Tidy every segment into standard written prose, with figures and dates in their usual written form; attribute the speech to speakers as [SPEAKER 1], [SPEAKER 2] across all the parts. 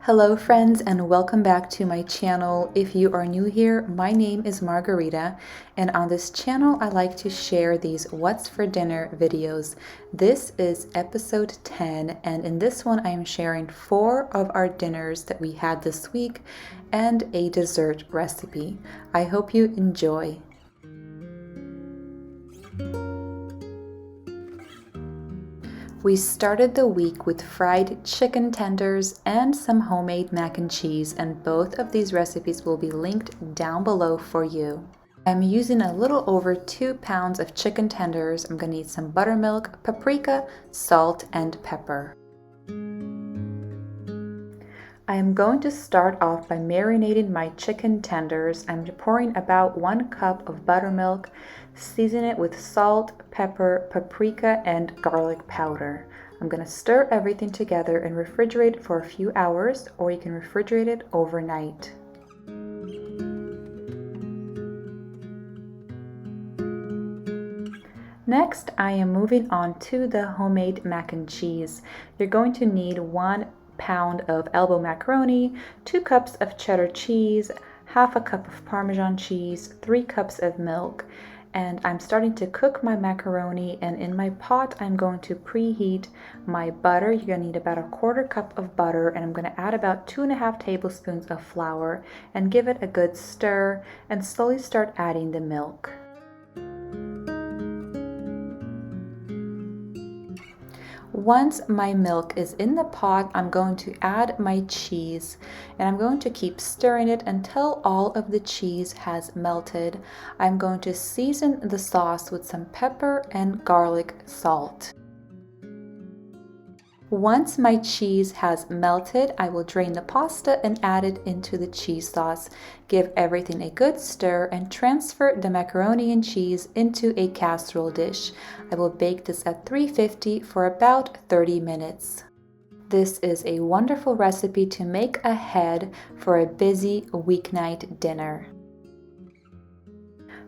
[SPEAKER 1] Hello friends and welcome back to my channel. If you are new here, my name is Margarita, and on this channel I like to share these What's for Dinner videos. This is episode 10, and in this one I am sharing 4 of our dinners that we had this week and a dessert recipe. I hope you enjoy. We started the week with fried chicken tenders and some homemade mac and cheese, and both of these recipes will be linked down below for you. I'm using a little over 2 pounds of chicken tenders. I'm going to need some buttermilk, paprika, salt, and pepper. I am going to start off by marinating my chicken tenders. I'm pouring about 1 cup of buttermilk, season it with salt, pepper, paprika, and garlic powder. I'm going to stir everything together and refrigerate it for a few hours, or you can refrigerate it overnight. Next, I am moving on to the homemade mac and cheese. You're going to need 1 pound of elbow macaroni, 2 cups of cheddar cheese, half a cup of Parmesan cheese, 3 cups of milk. And I'm starting to cook my macaroni, and in my pot I'm going to preheat my butter. You're going to need about a 1/4 cup of butter, and I'm going to add about 2.5 tablespoons of flour and give it a good stir and slowly start adding the milk. Once my milk is in the pot, I'm going to add my cheese, and I'm going to keep stirring it until all of the cheese has melted. I'm going to season the sauce with some pepper and garlic salt. Once my cheese has melted, I will drain the pasta and add it into the cheese sauce. Give everything a good stir and transfer the macaroni and cheese into a casserole dish. I will bake this at 350 for about 30 minutes. This is a wonderful recipe to make ahead for a busy weeknight dinner.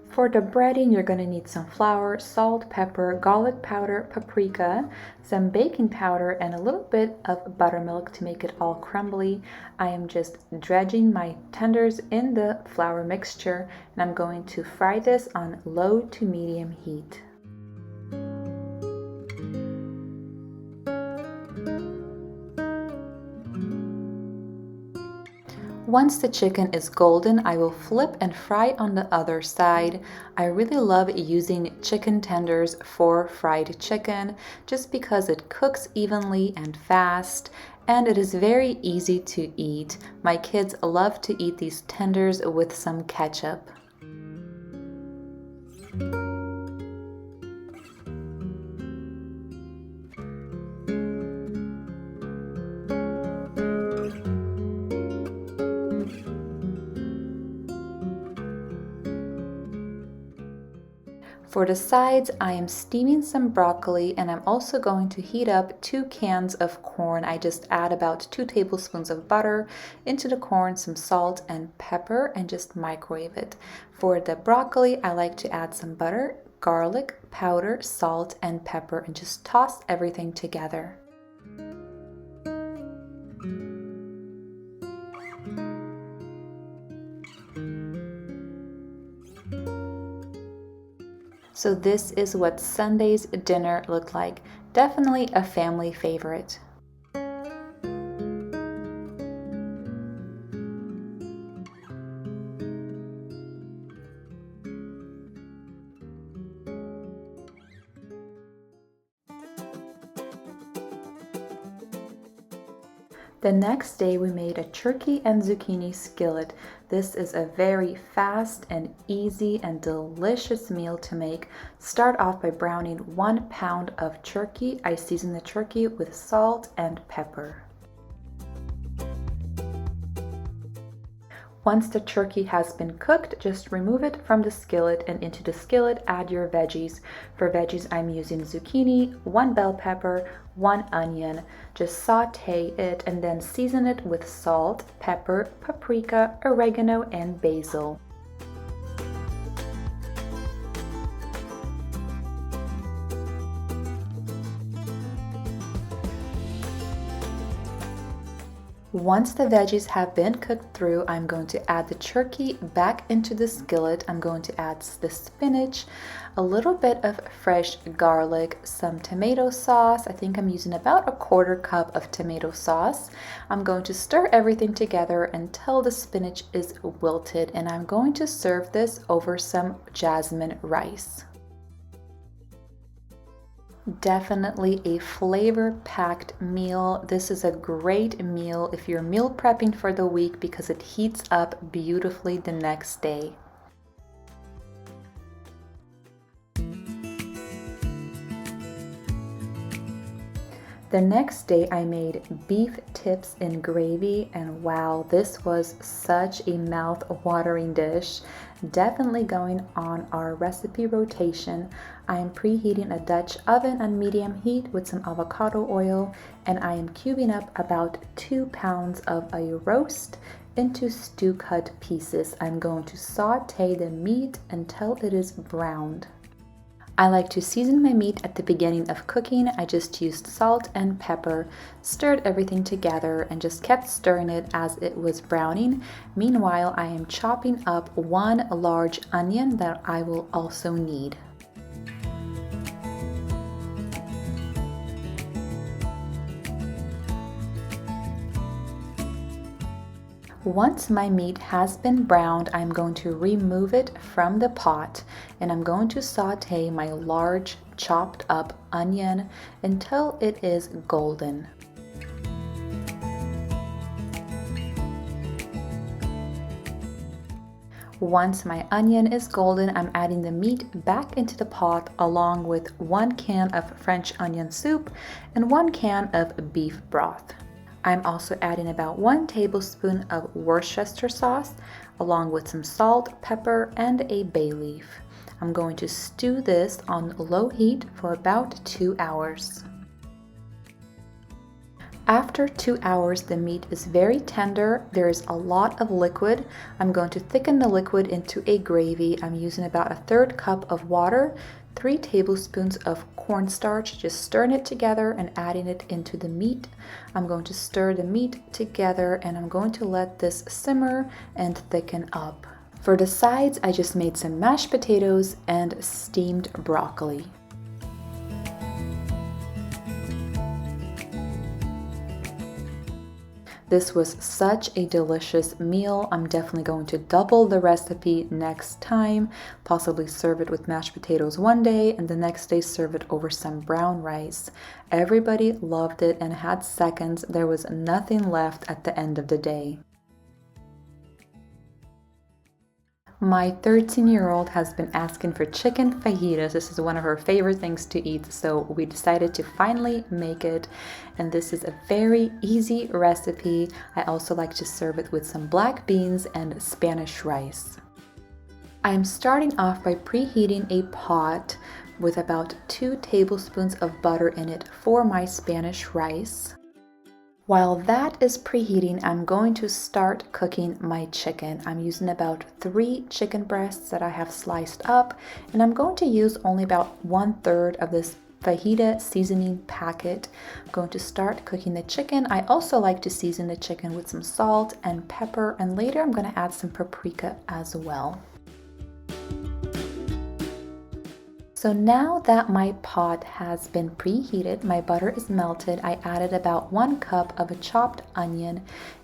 [SPEAKER 1] For the breading, you're going to need some flour, salt, pepper, garlic powder, paprika, some baking powder, and a little bit of buttermilk to make it all crumbly. I am just dredging my tenders in the flour mixture, and I'm going to fry this on low to medium heat. Once the chicken is golden, I will flip and fry on the other side. I really love using chicken tenders for fried chicken just because it cooks evenly and fast, and it is very easy to eat. My kids love to eat these tenders with some ketchup. For the sides, I am steaming some broccoli, and I'm also going to heat up 2 cans of corn. I just add about 2 tablespoons of butter into the corn, some salt and pepper, and just microwave it. For the broccoli, I like to add some butter, garlic powder, salt, and pepper, and just toss everything together. So this is what Sunday's dinner looked like. Definitely a family favorite. The next day we made a turkey and zucchini skillet. This is a very fast and easy and delicious meal to make. Start off by browning 1 pound of turkey. I season the turkey with salt and pepper. Once the turkey has been cooked, just remove it from the skillet, and into the skillet add your veggies. For veggies, I'm using zucchini, 1 bell pepper, 1 onion. Just saute it and then season it with salt, pepper, paprika, oregano, and basil. Once the veggies have been cooked through, I'm going to add the turkey back into the skillet. I'm going to add the spinach, a little bit of fresh garlic, some tomato sauce. I think I'm using about a quarter cup of tomato sauce. I'm going to stir everything together until the spinach is wilted, and I'm going to serve this over some jasmine rice. Definitely a flavor-packed meal. This is a great meal if you're meal prepping for the week because it heats up beautifully the next day. The next day I made beef tips in gravy, and wow, this was such a mouth-watering dish. Definitely going on our recipe rotation. I am preheating a Dutch oven on medium heat with some avocado oil, and I am cubing up about 2 pounds of a roast into stew cut pieces. I'm going to saute the meat until it is browned. I like to season my meat at the beginning of cooking. I just used salt and pepper, stirred everything together, and just kept stirring it as it was browning. Meanwhile, I am chopping up 1 large onion that I will also need. Once my meat has been browned, I'm going to remove it from the pot, and I'm going to saute my large chopped up onion until it is golden. Once my onion is golden, I'm adding the meat back into the pot along with 1 can of French onion soup and 1 can of beef broth. I'm also adding about 1 tablespoon of Worcestershire sauce along with some salt, pepper, and a bay leaf. I'm going to stew this on low heat for about 2 hours. After 2 hours, the meat is very tender. There is a lot of liquid. I'm going to thicken the liquid into a gravy. I'm using about 1/3 cup of water, 3 tablespoons of cornstarch, just stirring it together and adding it into the meat. I'm going to stir the meat together, and I'm going to let this simmer and thicken up. For the sides, I just made some mashed potatoes and steamed broccoli. This was such a delicious meal. I'm definitely going to double the recipe next time, possibly serve it with mashed potatoes one day and the next day serve it over some brown rice. Everybody loved it and had seconds. There was nothing left at the end of the day. My 13-year-old has been asking for chicken fajitas. This is one of her favorite things to eat, so we decided to finally make it. And this is a very easy recipe. I also like to serve it with some black beans and Spanish rice. I am starting off by preheating a pot with about 2 tablespoons of butter in it for my Spanish rice. While that is preheating, I'm going to start cooking my chicken. I'm using about 3 chicken breasts that I have sliced up, and I'm going to use only about 1/3 of this fajita seasoning packet. I'm going to start cooking the chicken. I also like to season the chicken with some salt and pepper, and later I'm going to add some paprika as well. So now that my pot has been preheated, my butter is melted, I added about 1 cup of a chopped onion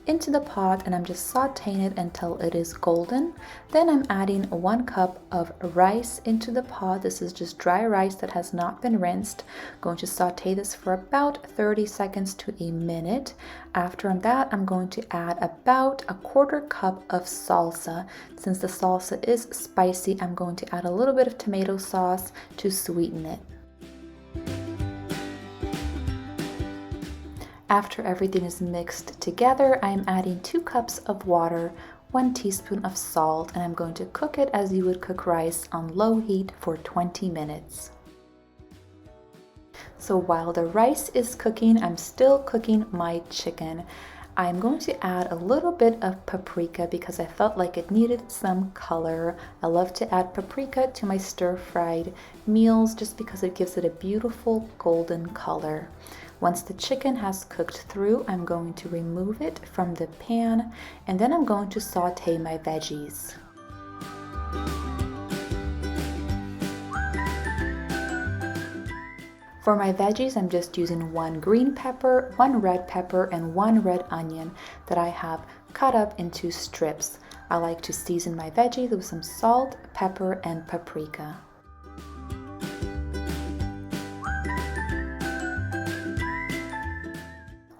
[SPEAKER 1] into the pot, and I'm just sauteing it until it is golden. Then I'm adding 1 cup of rice into the pot. This is just dry rice that has not been rinsed. I'm going to saute this for about 30 seconds to a minute. After that, I'm going to add about 1/4 cup of salsa. Since the salsa is spicy, I'm going to add a little bit of tomato sauce to sweeten it. After everything is mixed together, I am adding 2 cups of water, 1 teaspoon of salt, and I'm going to cook it as you would cook rice on low heat for 20 minutes. So while the rice is cooking, I'm still cooking my chicken. I'm going to add a little bit of paprika because I felt like it needed some color. I love to add paprika to my stir-fried meals just because it gives it a beautiful golden color. Once the chicken has cooked through, I'm going to remove it from the pan, and then I'm going to saute my veggies. For my veggies, I'm just using 1 green pepper, 1 red pepper, and 1 red onion that I have cut up into strips. I like to season my veggies with some salt, pepper, and paprika.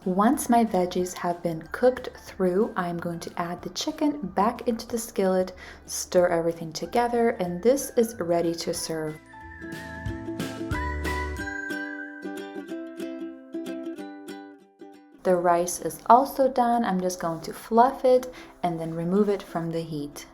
[SPEAKER 1] Once my veggies have been cooked through, I'm going to add the chicken back into the skillet, stir everything together, and this is ready to serve. The rice is also done. I'm just going to fluff it and then remove it from the heat.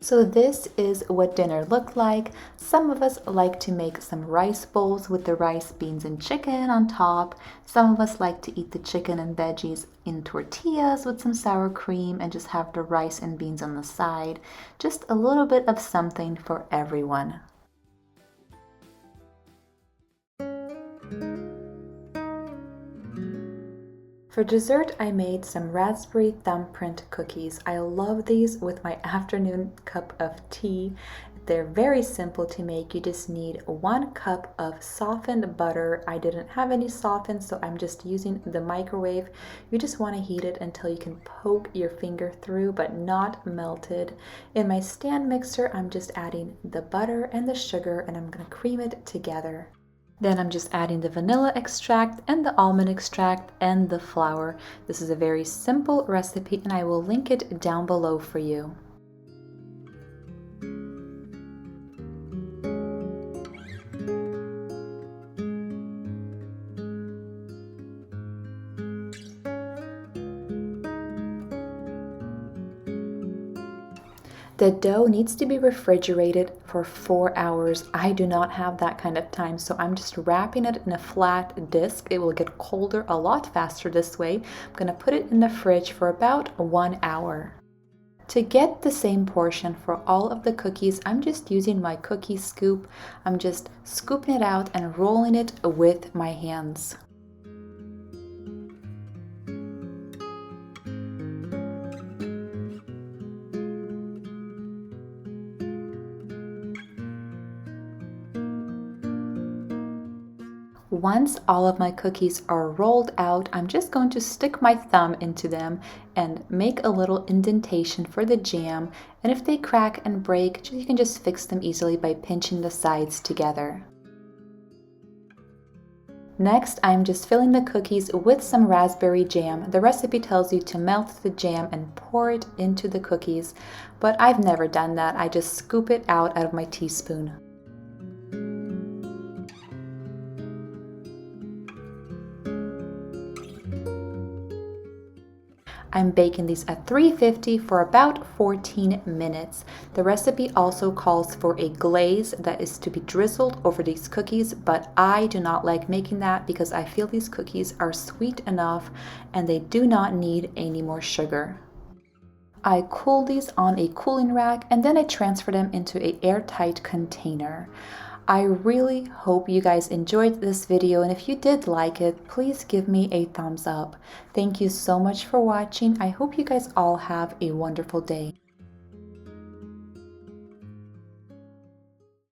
[SPEAKER 1] So this is what dinner looked like. Some of us like to make some rice bowls with the rice, beans, and chicken on top. Some of us like to eat the chicken and veggies in tortillas with some sour cream and just have the rice and beans on the side. Just a little bit of something for everyone. For dessert, I made some raspberry thumbprint cookies. I love these with my afternoon cup of tea. They're very simple to make. You just need 1 cup of softened butter. I didn't have any softened, so I'm just using the microwave. You just want to heat it until you can poke your finger through, but not melted. In my stand mixer, I'm just adding the butter and the sugar, and I'm going to cream it together. Then I'm just adding the vanilla extract and the almond extract and the flour. This is a very simple recipe, and I will link it down below for you. The dough needs to be refrigerated for 4 hours. I do not have that kind of time, so I'm just wrapping it in a flat disc. It will get colder a lot faster this way. I'm going to put it in the fridge for about 1 hour. To get the same portion for all of the cookies, I'm just using my cookie scoop. I'm just scooping it out and rolling it with my hands. Once all of my cookies are rolled out, I'm just going to stick my thumb into them and make a little indentation for the jam. And if they crack and break, you can just fix them easily by pinching the sides together. Next, I'm just filling the cookies with some raspberry jam. The recipe tells you to melt the jam and pour it into the cookies, but I've never done that. I just scoop it out of my teaspoon. I'm baking these at 350 for about 14 minutes. The recipe also calls for a glaze that is to be drizzled over these cookies, but I do not like making that because I feel these cookies are sweet enough and they do not need any more sugar. I cool these on a cooling rack and then I transfer them into an airtight container. I really hope you guys enjoyed this video, and if you did like it, please give me a thumbs up. Thank you so much for watching. I hope you guys all have a wonderful day.